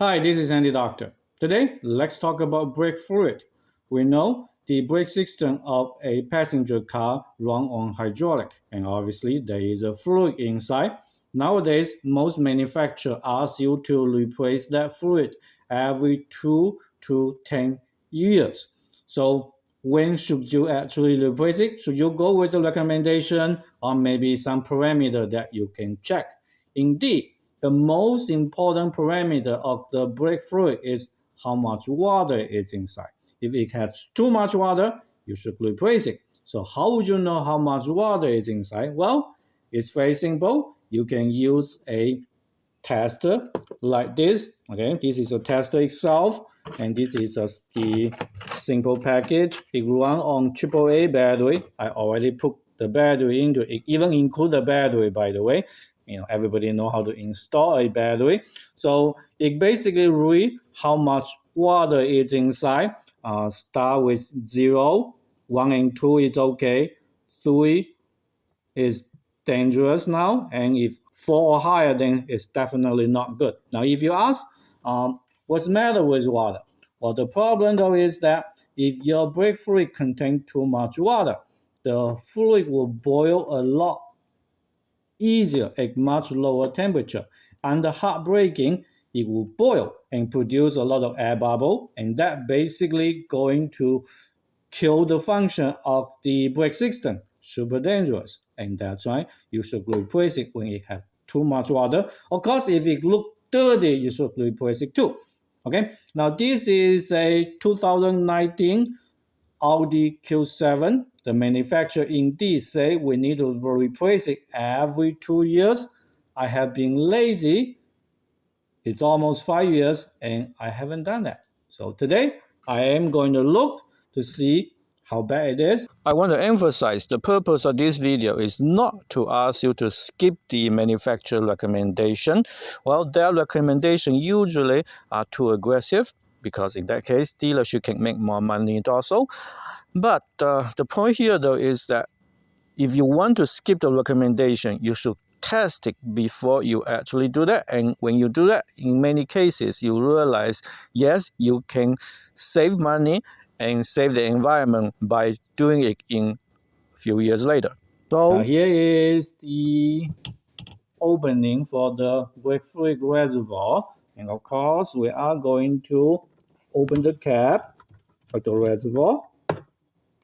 Hi, this is Andy Doctor. Today, let's talk about brake fluid. We know the brake system of a passenger car runs on hydraulic, and obviously there is a fluid inside. Nowadays, most manufacturers ask you to replace that fluid every 2 to 10 years. So when should you actually replace it? Should you go with a recommendation or maybe some parameter that you can check? Indeed, the most important parameter of the brake fluid is how much water is inside. If it has too much water, you should replace it. So how would you know how much water is inside? Well, it's very simple. You can use a tester like this. Okay, this is a tester itself, and this is the simple package. It runs on AAA battery. I already put the battery into it, even include the battery, by the way. Everybody know how to install a battery. So it basically read how much water is inside. Start with 0, 1 and 2 is okay, 3 is dangerous now, and if 4 or higher, then it's definitely not good. Now, if you ask, what's the matter with water? Well, the problem though is that if your brake fluid contains too much water, the fluid will boil a lot easier at much lower temperature. Under hard braking, it will boil and produce a lot of air bubble, and that basically going to kill the function of the brake system. Super dangerous, and that's why you should replace it when it has too much water. Of course, if it looks dirty, you should replace it too. Okay, now this is a 2019 Audi Q7. The manufacturer indeed say we need to replace it every 2 years. I have been lazy. It's almost 5 years and I haven't done that. So today I am going to look to see how bad it is. I want to emphasize the purpose of this video is not to ask you to skip the manufacturer recommendation. Well, their recommendation usually are too aggressive because in that case, dealership can make more money also. But the point here though is that if you want to skip the recommendation, you should test it before you actually do that. And when you do that, in many cases, you realize, yes, you can save money and save the environment by doing it in a few years later. So here is the opening for the brake fluid reservoir. And of course, we are going to open the cap of the reservoir.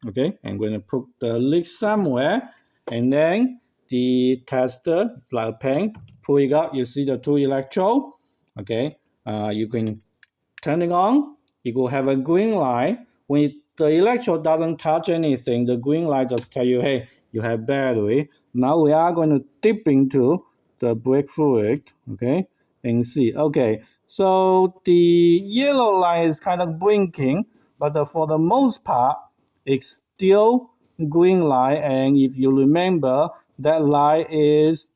Okay, I'm going to put the lid somewhere, and then the tester, it's like a pen, pull it out, you see the 2 electrode. Okay, you can turn it on, it will have a green light. When the electrode doesn't touch anything, the green light just tell you, hey, you have battery. Now we are going to dip into the brake fluid, okay, and see. Okay, so the yellow light is kind of blinking, but for the most part, it's still green light, and if you remember, that light is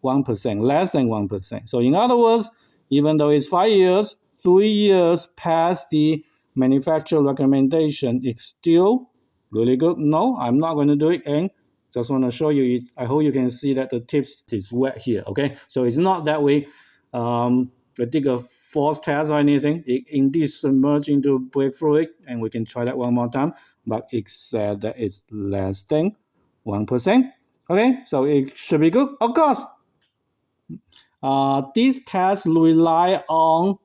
1%, less than 1%. So in other words, even though it's 5 years, 3 years past the manufacturer recommendation, it's still really good. No, I'm not going to do it, and just want to show you it. I hope you can see that the tips is wet here, okay? So it's not that we dig a force test or anything. It indeed submerged into brake fluid, and we can try that one more time, but it said that it's less than 1%. Okay, so it should be good. Of course, these tests rely on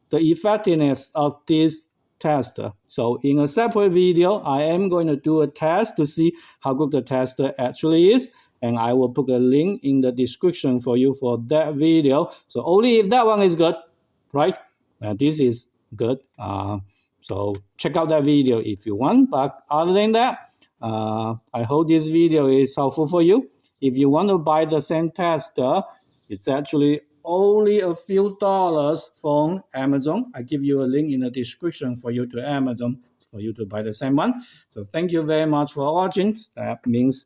the effectiveness of this tester. So in a separate video, I am going to do a test to see how good the tester actually is. And I will put a link in the description for you for that video. So only if that one is good, right? This is good. So check out that video if you want. But other than that, I hope this video is helpful for you. If you want to buy the same tester, it's actually only a few dollars from Amazon. I give you a link in the description for you to Amazon for you to buy the same one. So thank you very much for watching. That means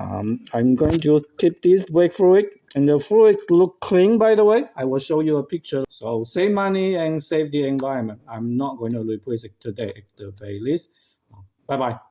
I'm going to keep this brake fluid, and the fluid look clean, by the way. I will show you a picture. So save money and save the environment. I'm not going to replace it today at the very least. Bye-bye.